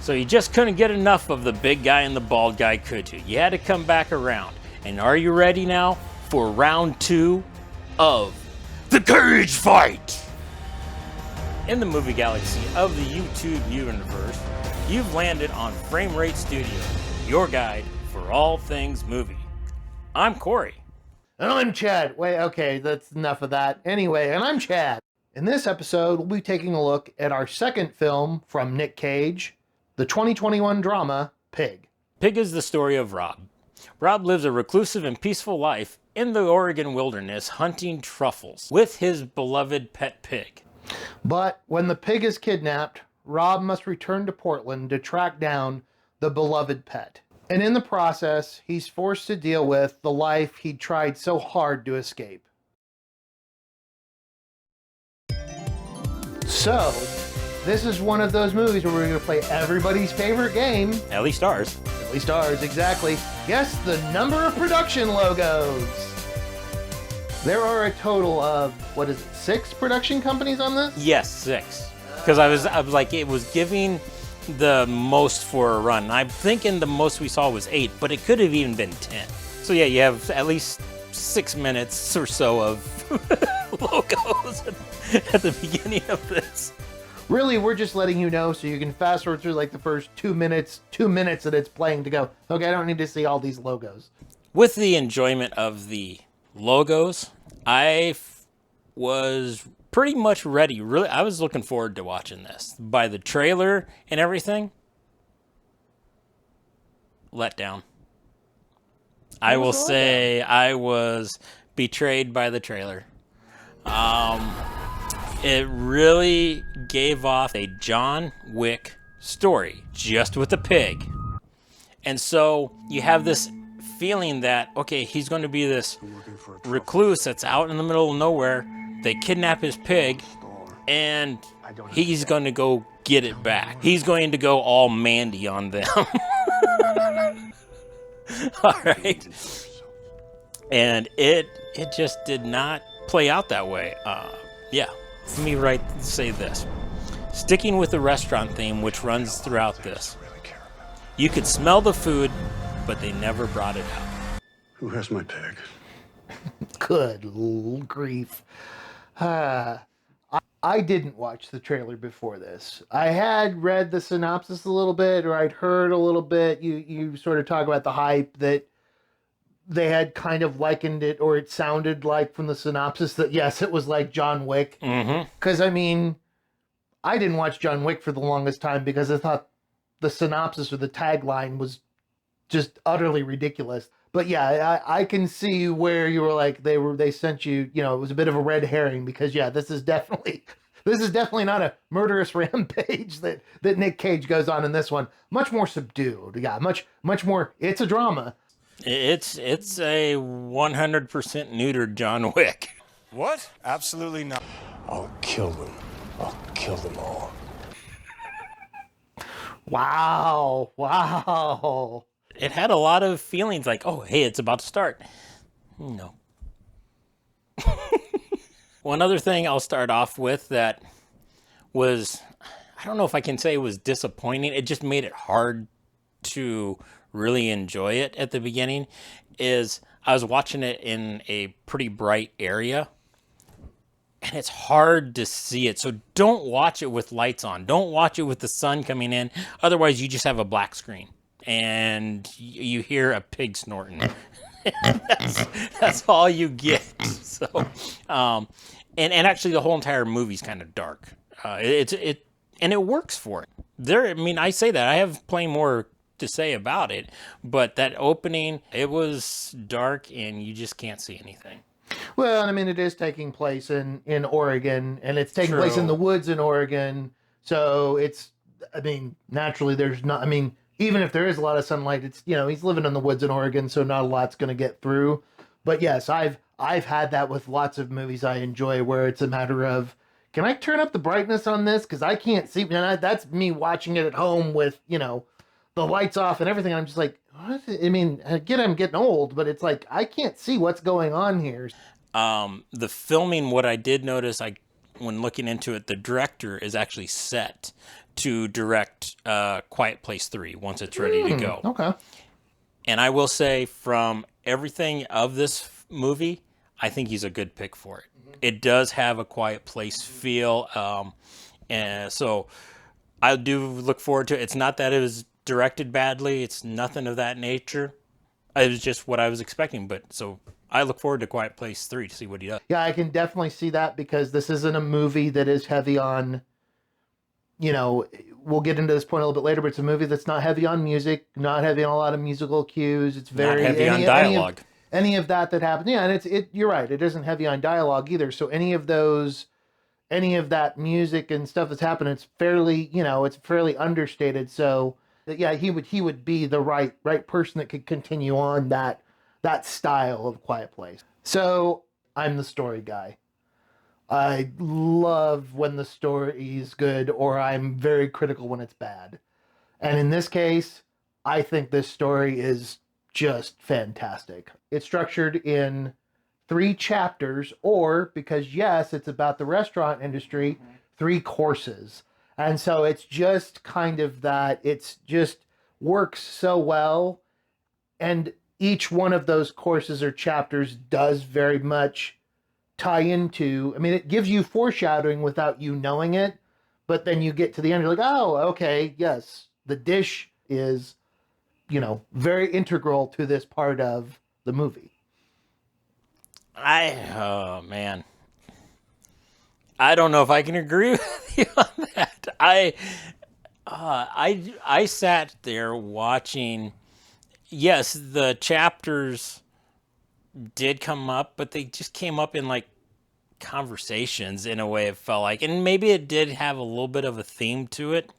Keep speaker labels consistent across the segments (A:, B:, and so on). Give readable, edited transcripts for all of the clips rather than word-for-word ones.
A: So you just couldn't get enough of the big guy and the bald guy, could you? You had to come back around. And are you ready now for round 2 of the Cage Fight? In the movie galaxy of the YouTube universe, you've landed on Frame Rate Studio, your guide for all things movie. I'm Corey.
B: And I'm Chad. Wait, okay, that's enough of that. Anyway, and I'm Chad. In this episode, we'll be taking a look at our second film from Nic Cage, the 2021 drama, Pig.
A: Pig is the story of Rob. Rob lives a reclusive and peaceful life in the Oregon wilderness hunting truffles with his beloved pet pig.
B: But when the pig is kidnapped, Rob must return to Portland to track down the beloved pet. And in the process, he's forced to deal with the life he'd tried so hard to escape. So, this is one of those movies where we're going to play everybody's favorite game.
A: At least ours.
B: At least ours, exactly. Guess the number of production logos. There are a total of, 6 production companies on this?
A: Yes, 6. Because I was like, it was giving the most for a run. I'm thinking the most we saw was 8, but it could have even been 10. So yeah, you have at least 6 minutes or so of logos at the beginning of this.
B: Really, we're just letting you know so you can fast forward through like the first 2 minutes that it's playing to go, okay, I don't need to see all these logos.
A: With the enjoyment of the logos, I was pretty much ready. Really, I was looking forward to watching this. By the trailer and everything, let down. I will say I was betrayed by the trailer. It really gave off a John Wick story, just with a pig. And so you have this feeling that, okay, he's going to be this recluse that's out in the middle of nowhere. They kidnap his pig, and he's going to go get it back. He's going to go all Mandy on them. All right. And it just did not play out that way. Yeah. Let me say this. Sticking with the restaurant theme, which runs throughout this, you could smell the food, but they never brought it out.
C: Who has my pig?
B: Good grief. I didn't watch the trailer before this. I had read the synopsis a little bit, or I'd heard a little bit. You sort of talk about the hype that they had kind of likened it, or it sounded like from the synopsis that, yes, it was like John Wick. Because, I mean, I didn't watch John Wick for the longest time because I thought the synopsis or the tagline was just utterly ridiculous. But yeah, I can see where you were like, they sent you, it was a bit of a red herring because, yeah, this is definitely not a murderous rampage that Nic Cage goes on in this one. Much more subdued. Yeah, much more, it's a drama.
A: It's a 100% neutered John Wick.
D: What? Absolutely not.
C: I'll kill them. I'll kill them all.
B: Wow.
A: It had a lot of feelings like, oh, hey, it's about to start. No. One other thing I'll start off with that was, I don't know if I can say it was disappointing. It just made it hard to really enjoy it at the beginning, is I was watching it in a pretty bright area and it's hard to see it. So don't watch it with lights on. Don't watch it with the sun coming in. Otherwise you just have a black screen and you hear a pig snorting. that's all you get. So, and actually the whole entire movie's kind of dark. And it works for it. I say that I have plenty more to say about it, but that opening, it was dark and you just can't see anything.
B: Well, I mean, it is taking place in Oregon, and it's taking place in the woods in Oregon, so it's, naturally there's not, even if there is a lot of sunlight, it's, he's living in the woods in Oregon, so not a lot's going to get through. But yes, I've had that with lots of movies I enjoy where it's a matter of, can I turn up the brightness on this? Because I can't see, that's me watching it at home with, the lights off and everything. I'm just like, what? Again, I'm getting old, but it's like, I can't see what's going on here.
A: The filming, what I did notice, when looking into it, the director is actually set to direct Quiet Place 3 once it's ready to go.
B: Okay.
A: And I will say, from everything of this movie, I think he's a good pick for it. It does have a Quiet Place feel. And so I do look forward to it. It's not that it was directed badly. It's nothing of that nature. It was just what I was expecting. But so I look forward to Quiet Place 3 to see what he does.
B: Yeah, I can definitely see that, because this isn't a movie that is heavy on, we'll get into this point a little bit later, but it's a movie that's not heavy on music, not heavy on a lot of musical cues. It's very
A: Not heavy on dialogue.
B: Any of that happens. Yeah, and you're right. It isn't heavy on dialogue either. So any of that music and stuff that's happening, it's fairly, it's fairly understated. So yeah, he would be the right person that could continue on that style of Quiet Place. So I'm the story guy. I love when the story is good, or I'm very critical when it's bad. And in this case, I think this story is just fantastic. It's structured in 3 chapters, or, because yes, it's about the restaurant industry, 3 courses. And so it's just kind of that, it's just works so well. And each one of those courses or chapters does very much tie into, it gives you foreshadowing without you knowing it, but then you get to the end, you're like, oh, okay, yes, the dish is, very integral to this part of the movie.
A: Oh man, I don't know if I can agree with you on that. I sat there watching. Yes, the chapters did come up, but they just came up in like conversations in a way, it felt like, and maybe it did have a little bit of a theme to it.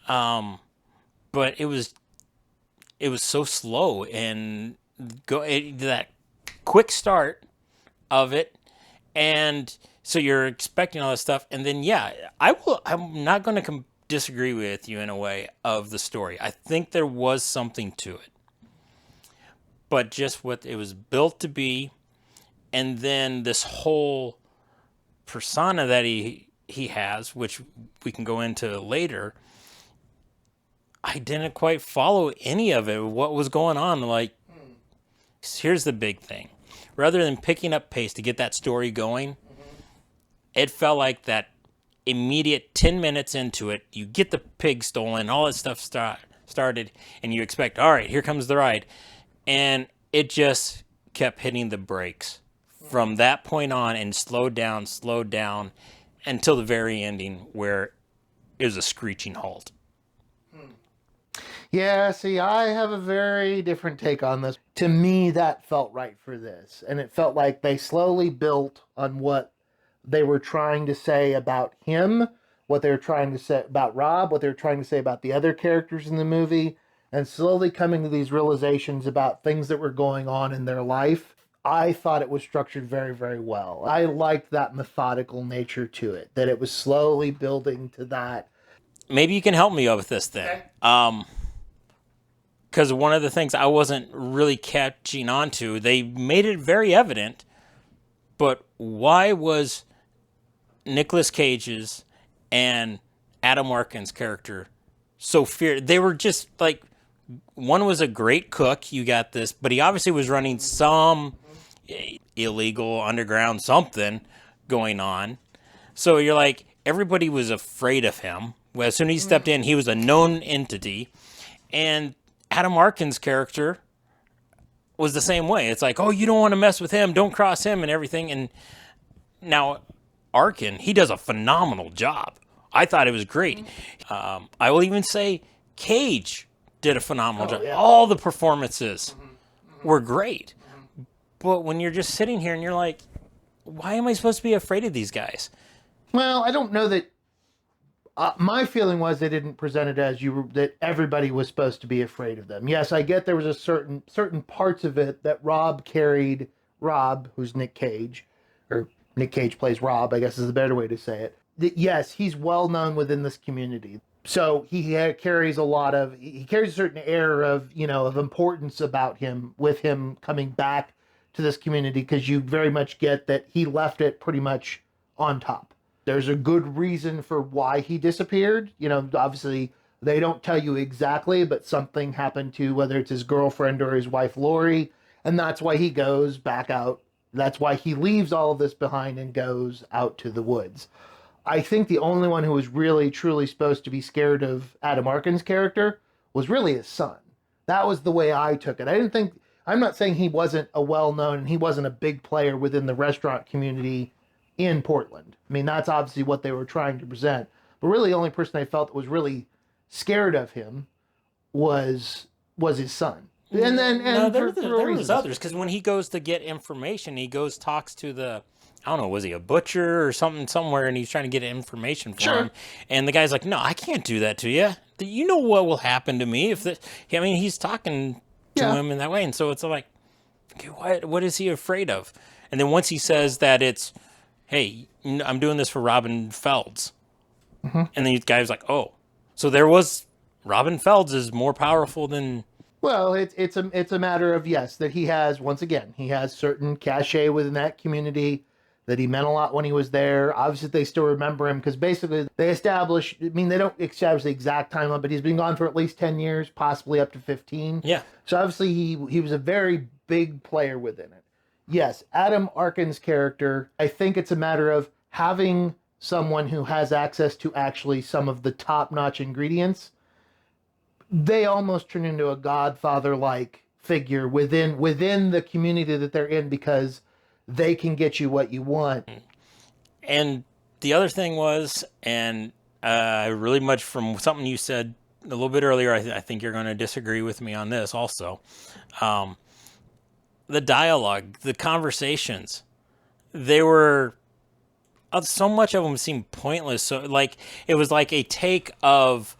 A: But it was so slow, and that quick start of it, and so you're expecting all this stuff, and then I'm not going to disagree with you in a way of the story. I think there was something to it, but just what it was built to be, and then this whole persona that he has, which we can go into later, I didn't quite follow any of it, what was going on. Like, here's the big thing. Rather than picking up pace to get that story going, it felt like that immediate 10 minutes into it, you get the pig stolen, all that stuff started, and you expect, all right, here comes the ride. And it just kept hitting the brakes from that point on, and slowed down until the very ending, where it was a screeching halt.
B: Yeah, see, I have a very different take on this. To me, that felt right for this. And it felt like they slowly built on what they were trying to say about him, what they were trying to say about Rob, what they were trying to say about the other characters in the movie, and slowly coming to these realizations about things that were going on in their life. I thought it was structured very, very well. I liked that methodical nature to it, that it was slowly building to that.
A: Maybe you can help me with this then. Because one of the things I wasn't really catching on to, they made it very evident, but why was Nicolas Cage's and Adam Arkin's character so feared? They were just like, one was a great cook, you got this, but he obviously was running some illegal underground something going on. So you're like, everybody was afraid of him. Well, as soon as he stepped in, he was a known entity. And Adam Arkin's character was the same way. It's like, oh, you don't want to mess with him, don't cross him and everything. And now Arkin, he does a phenomenal job. I thought it was great. I will even say Cage did a phenomenal job.
B: Yeah.
A: All the performances were great. But when you're just sitting here and you're like, why am I supposed to be afraid of these guys?
B: Well, I don't know that. My feeling was they didn't present it as that everybody was supposed to be afraid of them. Yes, I get there was a certain parts of it that Rob carried. Rob, who's Nic Cage, or Nic Cage plays Rob, I guess is the better way to say it. That yes, he's well known within this community. So he carries a certain air of, of importance about him, with him coming back to this community, because you very much get that he left it pretty much on top. There's a good reason for why he disappeared. You know, obviously they don't tell you exactly, but something happened to whether it's his girlfriend or his wife Lori, and that's why he goes back out. That's why he leaves all of this behind and goes out to the woods. I think the only one who was really truly supposed to be scared of Adam Arkin's character was really his son. That was the way I took it. I didn't think, I'm not saying he wasn't a well-known and he wasn't a big player within the restaurant community in Portland. I mean, that's obviously what they were trying to present. But really the only person I felt that was really scared of him was his son. And then
A: no, there was others, because when he goes to get information, he goes talks to the, I don't know, was he a butcher or something somewhere, and he's trying to get information for him, and the guy's like, no, I can't do that to you. You know what will happen to me if this, I mean, he's talking to him in that way, and so it's like, okay, what is he afraid of? And then once he says that it's, hey, I'm doing this for Robin Felds, and then the guy's like, oh, so there was, Robin Felds is more powerful than...
B: Well, it's a matter of, yes, that he has, once again, he has certain cachet within that community, that he meant a lot when he was there. Obviously, they still remember him because basically they establish, I mean, they don't establish the exact timeline, but he's been gone for at least 10 years, possibly up to 15.
A: Yeah.
B: So obviously he was a very big player within it. Yes, Adam Arkin's character, I think it's a matter of having someone who has access to actually some of the top-notch ingredients. They almost turn into a godfather-like figure within the community that they're in because they can get you what you want.
A: And the other thing was, and really much from something you said a little bit earlier, I think you're going to disagree with me on this also. The dialogue, the conversations, they were, so much of them seemed pointless. So like, it was like a take of,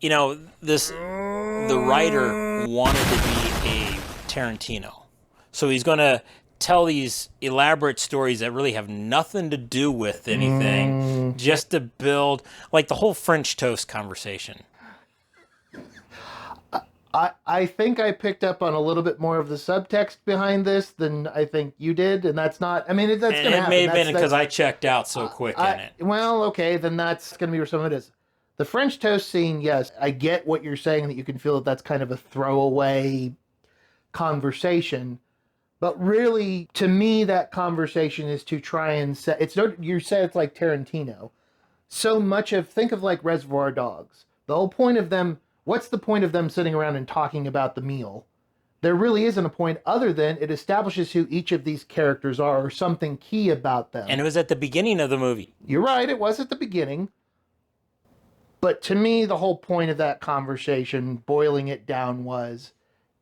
A: you know, the writer wanted to be a Tarantino. So he's going to tell these elaborate stories that really have nothing to do with anything, just to build, like the whole French toast conversation.
B: I think I picked up on a little bit more of the subtext behind this than I think you did, and that's not, I mean, that's going to happen.
A: It may have been because I checked out so quick in it.
B: Well, okay, then that's going to be where some of it is. The French toast scene, yes, I get what you're saying, that you can feel that that's kind of a throwaway conversation. But really, to me, that conversation is to try and set, it's no, you said it's like Tarantino. So much of, think of like Reservoir Dogs. The whole point of them, what's the point of them sitting around and talking about the meal? There really isn't a point other than it establishes who each of these characters are or something key about them.
A: And it was at the beginning of the movie.
B: You're right, it was at the beginning. But to me, the whole point of that conversation, boiling it down, was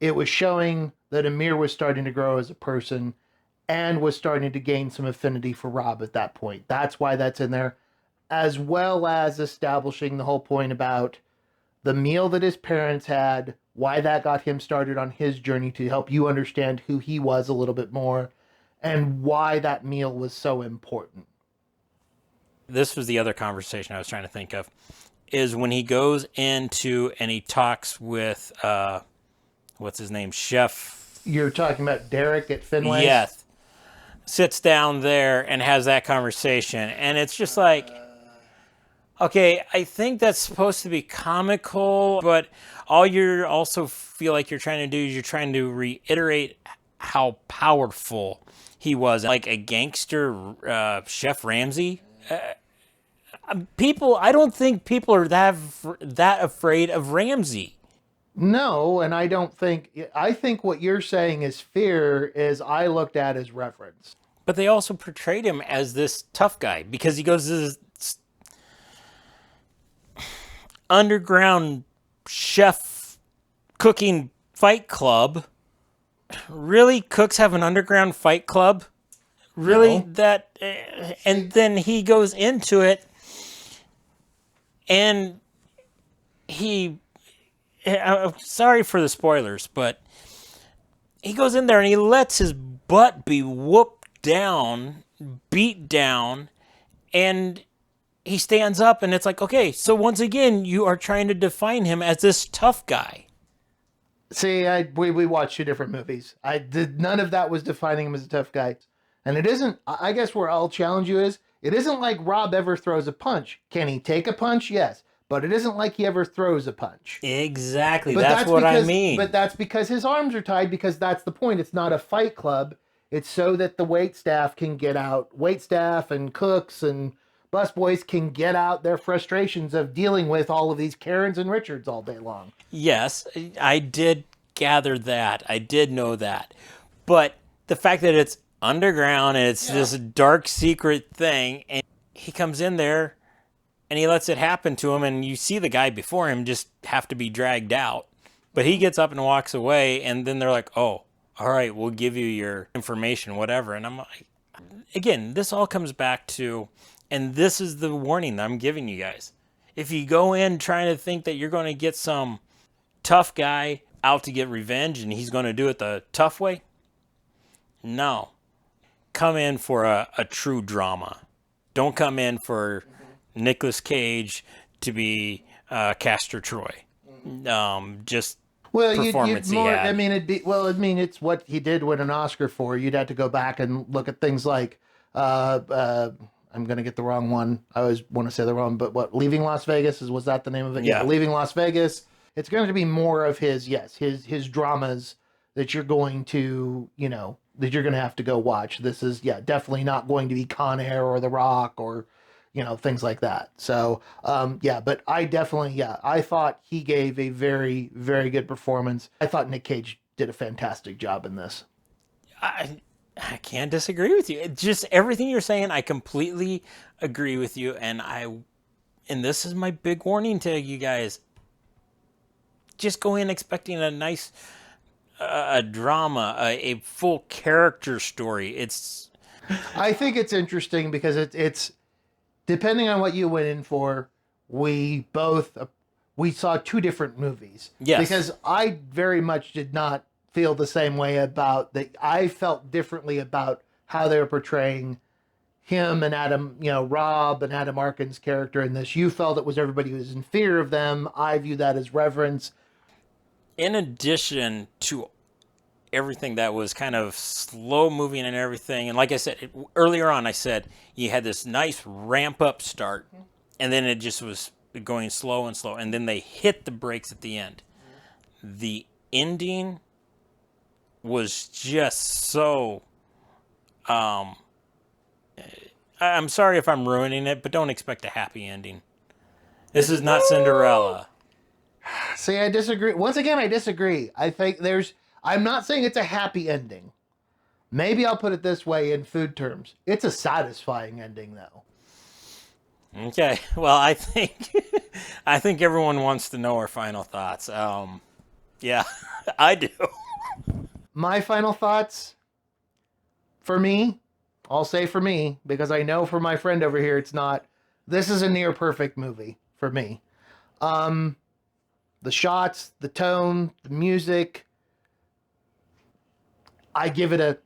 B: it was showing that Amir was starting to grow as a person and was starting to gain some affinity for Rob at that point. That's why that's in there, as well as establishing the whole point about the meal that his parents had, why that got him started on his journey to help you understand who he was a little bit more, and why that meal was so important.
A: This was the other conversation I was trying to think of, is when he goes into and he talks with, what's his name, Chef...
B: You're talking about Derek at Finlay?
A: Yes. Sits down there and has that conversation. And it's just like, okay, I think that's supposed to be comical, but all you also feel like you're trying to do is you're trying to reiterate how powerful he was. Like a gangster Chef Ramsay. I don't think people are that afraid of Ramsay.
B: No, and I think what you're saying is fear is I looked at as reference.
A: But they also portrayed him as this tough guy because he goes to this underground chef cooking fight club. Really? Cooks have an underground fight club? Really? No. And then he goes into it and I'm sorry for the spoilers, but he goes in there and he lets his butt be whooped down, beat down, and he stands up and it's like, okay, so once again, you are trying to define him as this tough guy.
B: See, we watched two different movies. None of that was defining him as a tough guy. And it isn't, I guess where I'll challenge you is, It isn't like Rob ever throws a punch. Can he take a punch? Yes. But it isn't like he ever throws a punch.
A: Exactly.
B: But
A: That's what I
B: because,
A: mean.
B: But that's because his arms are tied, because that's the point. It's not a fight club. It's so that the wait staff can get out. Wait staff and cooks and busboys can get out their frustrations of dealing with all of these Karens and Richards all day long.
A: Yes, I did gather that. I did know that. But the fact that it's underground and it's this dark secret thing, and he comes in there and he lets it happen to him, and you see the guy before him just have to be dragged out. But he gets up and walks away, and then they're like, oh, all right, we'll give you your information, whatever. And I'm like, again, this all comes back to, and this is the warning that I'm giving you guys. If you go in trying to think that you're going to get some tough guy out to get revenge and he's going to do it the tough way, no. Come in for a true drama. Don't come in for Nicolas Cage to be Castor Troy. Just performance he had.
B: I mean, it's what he did win an Oscar for. You'd have to go back and look at things like, I'm going to get the wrong one. I always want to say the wrong, but what, Leaving Las Vegas, was that the name of it?
A: Yeah.
B: Leaving Las Vegas. It's going to be more of his dramas that you're going to, that you're going to have to go watch. This is, definitely not going to be Con Air or The Rock or, things like that. So, but I definitely, I thought he gave a very, very good performance. I thought Nic Cage did a fantastic job in this.
A: I can't disagree with you. Just everything you're saying, I completely agree with you. And this is my big warning to you guys. Just go in expecting a nice a drama, a full character story.
B: I think it's interesting because it's depending on what you went in for. We saw two different movies.
A: Yes.
B: Because I very much did not feel the same way about that. I felt differently about how they were portraying him and Adam, Rob and Adam Arkin's character in this. You felt it was everybody who was in fear of them. I view that as reverence.
A: In addition to everything that was kind of slow moving and everything, and like I said earlier on, I said you had this nice ramp up start, and then it just was going slow and slow, and then they hit the brakes at the end. The ending was just so I'm sorry if I'm ruining it, but don't expect a happy ending. This is not Cinderella.
B: See, I disagree. Once again, I disagree. I think I'm not saying it's a happy ending. Maybe I'll put it this way in food terms. It's a satisfying ending, though.
A: Okay. Well, I think everyone wants to know our final thoughts. Yeah, I do.
B: My final thoughts, for me, I'll say for me, because I know for my friend over here it's not. This is a near perfect movie for me. The shots, the tone, the music. I give it a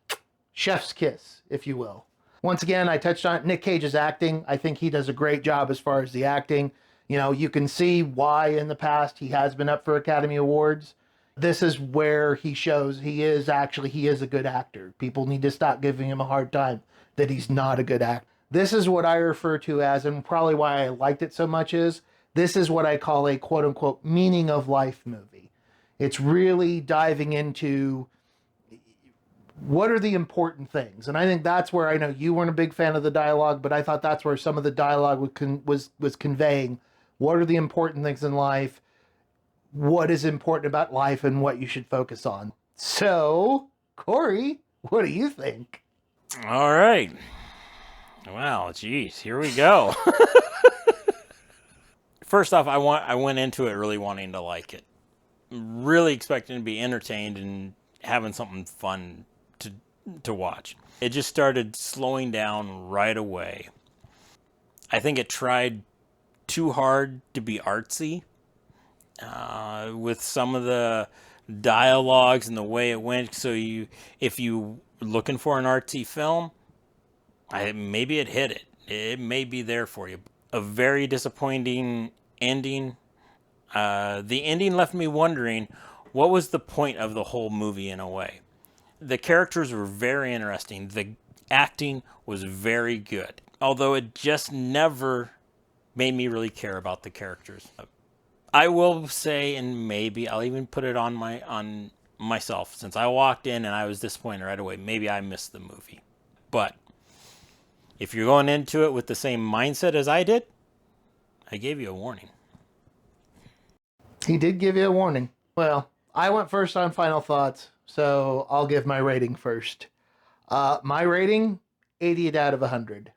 B: chef's kiss, if you will. Once again, I touched on Nic Cage's acting. I think he does a great job as far as the acting. You can see why in the past he has been up for Academy Awards. This is where he shows he is a good actor. People need to stop giving him a hard time that he's not a good actor. This is what I refer to as, and probably why I liked it so much is, this is what I call a quote-unquote meaning of life movie. It's really diving into what are the important things. And I think that's where, I know you weren't a big fan of the dialogue, but I thought that's where some of the dialogue was conveying what are the important things in life, what is important about life, and what you should focus on. So, Corey, what do you think?
A: All right. Wow, geez, here we go. First off, I went into it really wanting to like it. Really expecting to be entertained and having something fun to watch. It just started slowing down right away. I think it tried too hard to be artsy with some of the dialogues and the way it went. So if you were looking for an artsy film, maybe it hit it. It may be there for you. A very disappointing ending. The ending left me wondering, what was the point of the whole movie in a way? The characters were very interesting. The acting was very good. although it just never made me really care about the characters. I will say, and maybe I'll even put it on myself, since I walked in and I was disappointed right away. Maybe I missed the movie. But if you're going into it with the same mindset as I did, I gave you a warning.
B: He did give you a warning. Well, I went first on final thoughts, so I'll give my rating first. My rating, 88 out of 100.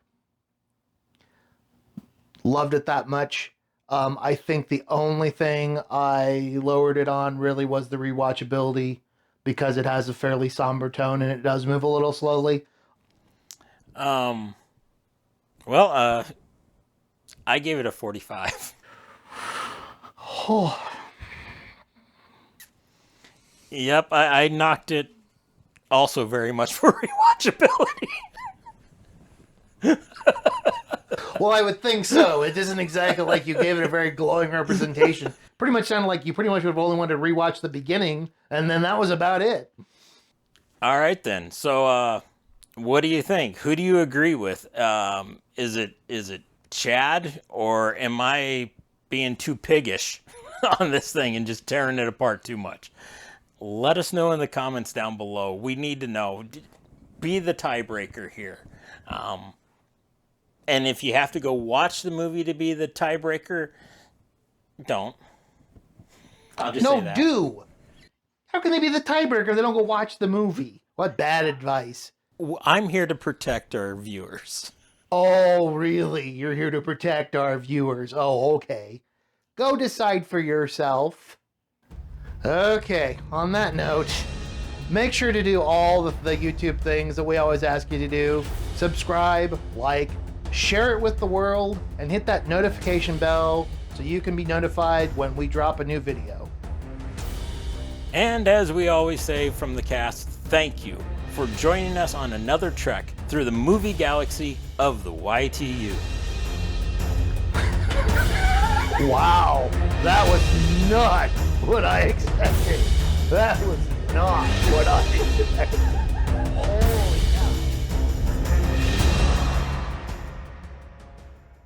B: Loved it that much. I think the only thing I lowered it on really was the rewatchability, because it has a fairly somber tone and it does move a little slowly.
A: Well, I gave it a 45.
B: Oh,
A: Yep, I knocked it also very much for rewatchability.
B: well, I would think so. It isn't exactly like you gave it a very glowing representation. Pretty much sounded like you pretty much would have only wanted to rewatch the beginning, and then that was about it.
A: All right, then. So, what do you think? Who do you agree with? Is it Chad, or am I being too piggish on this thing and just tearing it apart too much? Let us know in the comments down below. We need to know. Be the tiebreaker here. And if you have to go watch the movie to be the tiebreaker, don't. I'll just say that.
B: Do. How can they be the tiebreaker if they don't go watch the movie? What bad advice.
A: I'm here to protect our viewers.
B: Oh, really? You're here to protect our viewers. Oh, okay. Go decide for yourself. Okay, on that note, make sure to do all the YouTube things that we always ask you to do. Subscribe, like, share it with the world, and hit that notification bell so you can be notified when we drop a new video.
A: And as we always say from the cast, thank you for joining us on another trek through the movie galaxy of the YTU.
B: Wow, that was not what I expected. That was not what I expected.